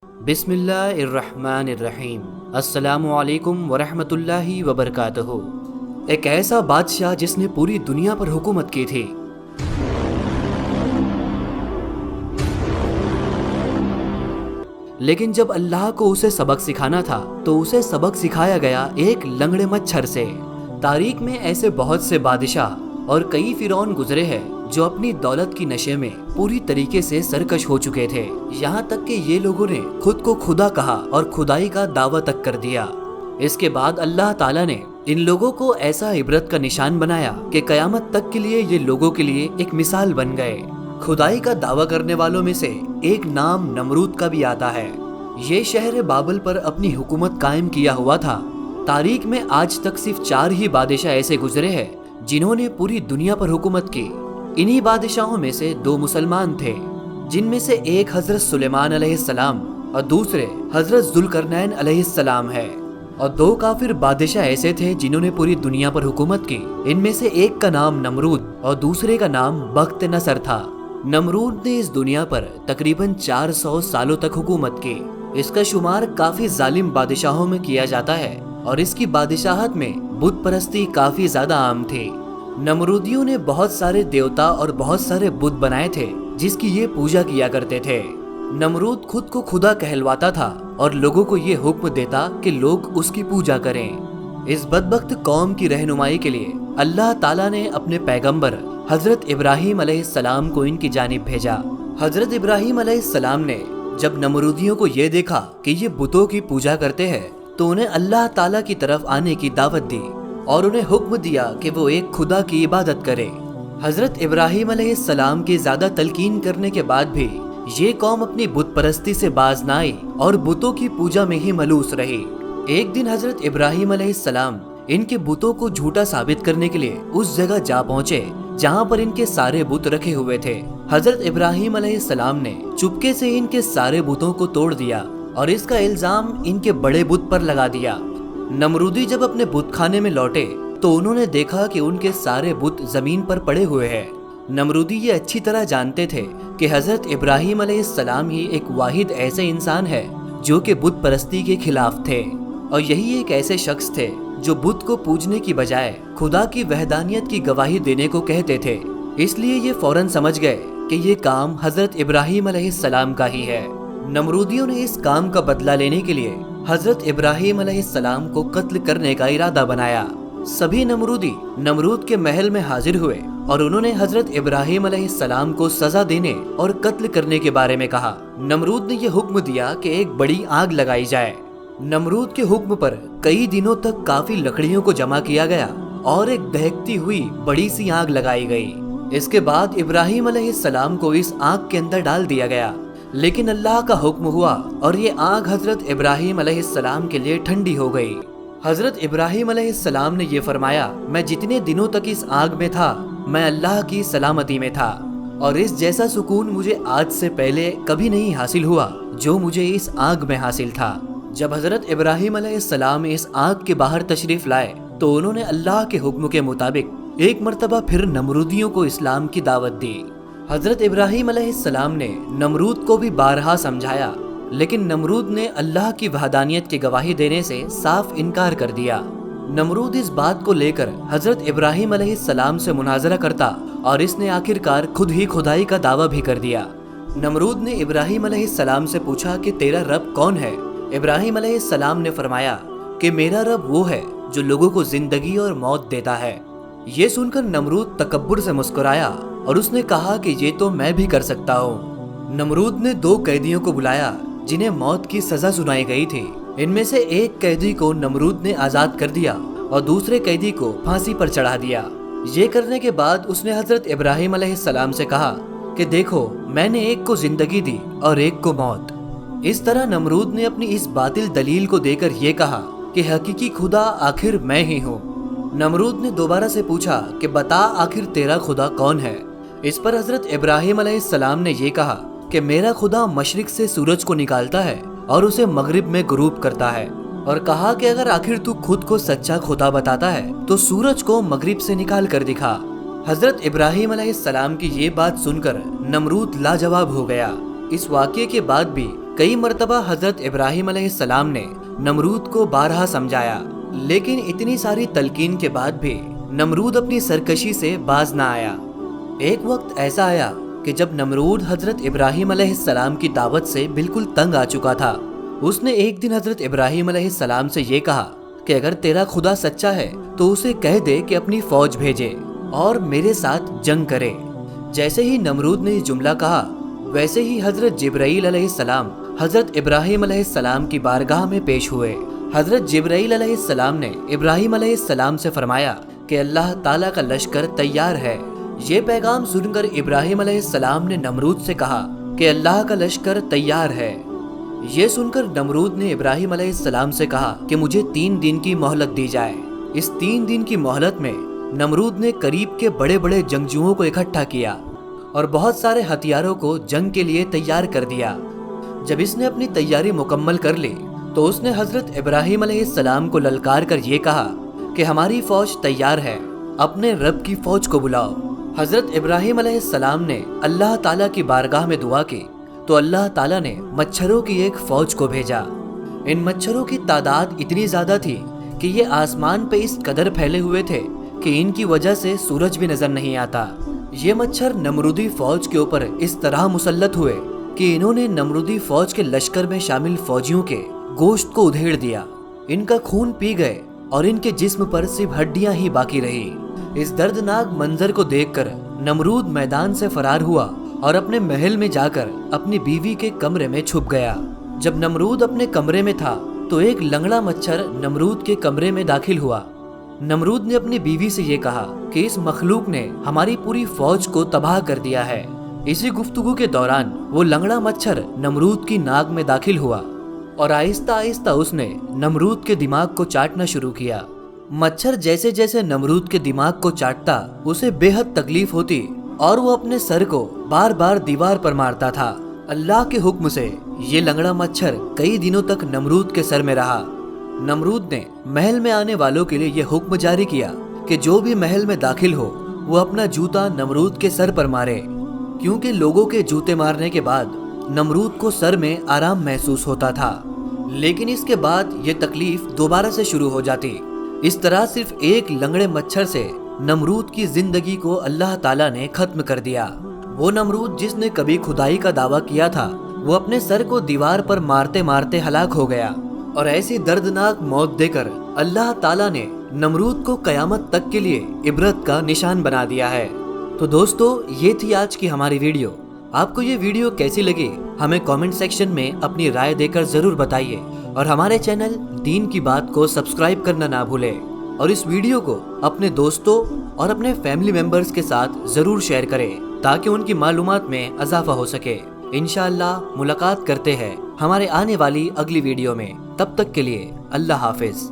बिस्मिल्लाहिर्रहमानिर्रहीम। अस्सलामु अलैकुम वरहमतुल्लाहि वबरकातुहू। एक ऐसा बादशाह जिसने पूरी दुनिया पर हुकूमत की थी। लेकिन जब अल्लाह को उसे सबक सिखाना था तो उसे सबक सिखाया गया एक लंगड़े मच्छर से। तारीख में ऐसे बहुत से बादशाह और कई फिरौन गुजरे हैं जो अपनी दौलत की नशे में पूरी तरीके से सरकश हो चुके थे। यहाँ तक कि ये लोगों ने खुद को खुदा कहा और खुदाई का दावा तक कर दिया। इसके बाद अल्लाह ताला ने इन लोगों को ऐसा इबरत का निशान बनाया कि कयामत तक के लिए ये लोगों के लिए एक मिसाल बन गए। खुदाई का दावा करने वालों में से एक नाम नमरूद का भी आता है। ये शहर बाबल पर अपनी हुकूमत कायम किया हुआ था। तारीख में आज तक सिर्फ 4 ही बादशाह ऐसे गुजरे हैं जिन्होंने पूरी दुनिया पर हुकूमत की। इन्हीं बादशाहों में से 2 मुसलमान थे, जिनमें से एक हजरत सुलेमान अलैहिस्सलाम और दूसरे हजरत जुल्करनैन अलैहिस्सलाम है। और 2 काफिर बादशाह ऐसे थे जिन्होंने पूरी दुनिया पर हुकूमत की। इनमें से एक का नाम नमरूद और दूसरे का नाम बख्त नसर था। नमरूद ने इस दुनिया पर तकरीबन 400 सालों तक हुकूमत की। इसका शुमार काफी जालिम बादशाहों में किया जाता है और इसकी बादशाहत में बुत परस्ती काफी ज्यादा आम थी। नमरूदियों ने बहुत सारे देवता और बहुत सारे बुत बनाए थे जिसकी ये पूजा किया करते थे। नमरूद खुद को खुदा कहलवाता था और लोगों को ये हुक्म देता कि लोग उसकी पूजा करें। इस बदबख्त कौम की रहनुमाई के लिए अल्लाह ताला ने अपने पैगंबर हजरत इब्राहिम अलैहिस्सलाम को इनकी जानिब भेजा। हजरत इब्राहिम अलैहिस्सलाम ने जब नमरूदियों को ये देखा कि ये बुतों की पूजा करते हैं तो उन्हें अल्लाह ताला की तरफ आने की दावत दी और उन्हें हुक्म दिया कि वो एक खुदा की इबादत करे। हजरत इब्राहिम अलैहिस्सलाम की ज्यादा तलकीन करने के बाद भी ये कौम अपनी बुत परस्ती से बाज न आई और बुतों की पूजा में ही मलूस रही। एक दिन हजरत इब्राहिम अलैहिस्सलाम इनके बुतों को झूठा साबित करने के लिए उस जगह जा पहुँचे जहाँ पर इनके सारे बुत रखे हुए थे। हजरत इब्राहिम अलैहिस्सलाम ने चुपके से इनके सारे बुतों को तोड़ दिया और इसका इल्जाम इनके बड़े बुत पर लगा दिया। नमरूदी जब अपने बुत खाने में लौटे तो उन्होंने देखा कि उनके सारे बुत जमीन पर पड़े हुए हैं। नमरूदी ये अच्छी तरह जानते थे कि हजरत इब्राहिम अलैहिस्सलाम ही एक वाहिद ऐसे इंसान है जो कि बुत परस्ती के खिलाफ थे और यही एक ऐसे शख्स थे जो बुत को पूजने की बजाय खुदा की वहदानियत की गवाही देने को कहते थे। इसलिए ये फौरन समझ गए कि ये काम हजरत इब्राहिम अलैहिस्सलाम का ही है। नमरूदियों ने इस काम का बदला लेने के लिए हजरत इब्राहिम अलैहिस्सलाम को कत्ल करने का इरादा बनाया। सभी नमरूदी नमरूद के महल में हाजिर हुए और उन्होंने हजरत इब्राहिम अलैहिस्सलाम को सजा देने और कत्ल करने के बारे में कहा। नमरूद ने यह हुक्म दिया कि एक बड़ी आग लगाई जाए। नमरूद के हुक्म पर कई दिनों तक काफी लकड़ियों को जमा किया गया और एक दहकती हुई बड़ी सी आग लगाई गई। इसके बाद इब्राहिम अलैहिस्सलाम को इस आग के अंदर डाल दिया गया, लेकिन अल्लाह का हुक्म हुआ और ये आग हजरत इब्राहिम अलैहिस्सलाम के लिए ठंडी हो गई। हजरत इब्राहिम अलैहिस्सलाम ने ये फरमाया, मैं जितने दिनों तक इस आग में था मैं अल्लाह की सलामती में था और इस जैसा सुकून मुझे आज से पहले कभी नहीं हासिल हुआ जो मुझे इस आग में हासिल था। जब हजरत इब्राहिम अलैहिस्सलाम इस आग के बाहर तशरीफ लाए तो उन्होंने अल्लाह के हुक्म के मुताबिक एक मर्तबा फिर नमरूदियों को इस्लाम की दावत दी। हजरत इब्राहिम अलैहिस्सलाम ने नमरूद को भी बारहा समझाया, लेकिन नमरूद ने अल्लाह की वहदानियत की गवाही देने से साफ इनकार कर दिया। नमरूद इस बात को लेकर हजरत इब्राहिम अलैहिस्सलाम से मुनाजरा करता और इसने आखिरकार खुद ही खुदाई का दावा भी कर दिया। नमरूद ने इब्राहिम अलैहिस्सलाम से पूछा कि तेरा रब कौन है? इब्राहिम अलैहिस्सलाम ने फरमाया कि मेरा रब वो है जो लोगों को जिंदगी और मौत देता है। ये सुनकर नमरूद तकब्बुर से मुस्कुराया और उसने कहा कि ये तो मैं भी कर सकता हूँ। नमरूद ने 2 कैदियों को बुलाया जिन्हें मौत की सजा सुनाई गई थी। इनमें से एक कैदी को नमरूद ने आजाद कर दिया और दूसरे कैदी को फांसी पर चढ़ा दिया। ये करने के बाद उसने हजरत इब्राहिम अलैहिस्सलाम से कहा कि देखो, मैंने एक को जिंदगी दी और एक को मौत। इस तरह नमरूद ने अपनी इस बातिल दलील को देकर ये कहा कि हकीकी खुदा आखिर मैं ही हूँ। नमरूद ने दोबारा से पूछा कि बता आखिर तेरा खुदा कौन है? इस पर हजरत इब्राहिम अलैहिस्सलाम ने ये कहा कि मेरा खुदा मशरिक से सूरज को निकालता है और उसे मगरिब में गुरूब करता है, और कहा कि अगर आखिर तू खुद को सच्चा खुदा बताता है तो सूरज को मगरिब से निकाल कर दिखा। हजरत इब्राहिम अलैहिस्सलाम की ये बात सुनकर नमरूद लाजवाब हो गया। इस वाक़ये के बाद भी कई मर्तबा हजरत इब्राहिम अलैहिस्सलाम ने नमरूद को बारहा समझाया, लेकिन इतनी सारी तलकीन के बाद भी नमरूद अपनी सरकशी से बाज ना आया। एक वक्त ऐसा आया कि जब नमरूद हजरत इब्राहिम अलैहिस्सलाम की दावत से बिल्कुल तंग आ चुका था। उसने एक दिन हजरत इब्राहिम अलैहिस्सलाम से ये कहा कि अगर तेरा खुदा सच्चा है तो उसे कह दे कि अपनी फौज भेजे और मेरे साथ जंग करे। जैसे ही नमरूद ने ये जुमला कहा, वैसे ही हजरत जिब्राईल अलैहिस्सलाम हजरत इब्राहिम अलैहिस्सलाम की बारगाह में पेश हुए। हजरत जिब्राईल अलैहिस्सलाम ने इब्राहिम अलैहिस्सलाम से फरमाया कि अल्लाह ताला का लश्कर तैयार है। ये पैगाम सुनकर इब्राहिम अलैहिस्सलाम ने नमरूद से कहा कि अल्लाह का लश्कर तैयार है। ये सुनकर नमरूद ने इब्राहिम अलैहिस्सलाम से कहा कि मुझे 3 दिन की मोहलत दी जाए। इस 3 दिन की मोहलत में नमरूद ने करीब के बड़े बड़े जंगजुओं को इकट्ठा किया और बहुत सारे हथियारों को जंग के लिए तैयार कर दिया। जब इसने अपनी तैयारी मुकम्मल कर ली तो उसने हजरत इब्राहिम अलैहिस्सलाम को ललकार कर ये कहा कि हमारी फौज तैयार है, अपने रब की फौज को बुलाओ। हजरत इब्राहिम अलैहिस्सलाम ने अल्लाह ताला की बारगाह में दुआ की तो अल्लाह ताला ने मच्छरों की एक फौज को भेजा। इन मच्छरों की तादाद इतनी ज्यादा थी कि ये आसमान पे इस कदर फैले हुए थे कि इनकी वजह से सूरज भी नजर नहीं आता। ये मच्छर नमरूदी फौज के ऊपर इस तरह मुसल्लत हुए कि इन्होंने नमरूदी फौज के लश्कर में शामिल फौजियों के गोश्त को उधेड़ दिया। इनका खून पी गए और इनके जिस्म पर सिर्फ हड्डियां ही बाकी रही। इस दर्दनाक मंजर को देखकर नमरूद मैदान से फरार हुआ और अपने महल में जाकर अपनी बीवी के कमरे में छुप गया। जब नमरूद अपने कमरे में था तो एक लंगड़ा मच्छर नमरूद के कमरे में दाखिल हुआ। नमरूद ने अपनी बीवी से ये कहा कि इस मखलूक ने हमारी पूरी फौज को तबाह कर दिया है। इसी गुफ्तगू के दौरान वो लंगड़ा मच्छर नमरूद की नाक में दाखिल हुआ और आहिस्ता आहिस्ता उसने नमरूद के दिमाग को चाटना शुरू किया। मच्छर जैसे जैसे नमरूद के दिमाग को चाटता उसे बेहद तकलीफ होती और वो अपने सर को बार बार दीवार पर मारता था। अल्लाह के हुक्म से ये लंगड़ा मच्छर कई दिनों तक नमरूद के सर में रहा। नमरूद ने महल में आने वालों के लिए ये हुक्म जारी किया कि जो भी महल में दाखिल हो वो अपना जूता नमरूद के सर पर मारे, क्योंकि लोगों के जूते मारने के बाद नमरूद को सर में आराम महसूस होता था, लेकिन इसके बाद ये तकलीफ दोबारा से शुरू हो जाती। इस तरह सिर्फ एक लंगड़े मच्छर से नमरूद की जिंदगी को अल्लाह ताला ने खत्म कर दिया। वो नमरूद जिसने कभी खुदाई का दावा किया था वो अपने सर को दीवार पर मारते मारते हलाक हो गया और ऐसी दर्दनाक मौत देकर अल्लाह ताला ने नमरूद को कयामत तक के लिए इबरत का निशान बना दिया है। तो दोस्तों, ये थी आज की हमारी वीडियो। आपको ये वीडियो कैसी लगी हमें कमेंट सेक्शन में अपनी राय देकर जरूर बताइए और हमारे चैनल दीन की बात को सब्सक्राइब करना ना भूलें और इस वीडियो को अपने दोस्तों और अपने फैमिली मेंबर्स के साथ जरूर शेयर करें ताकि उनकी मालूमात में इजाफा हो सके। इंशाअल्लाह मुलाकात करते हैं हमारे आने वाली अगली वीडियो में। तब तक के लिए अल्लाह हाफिज।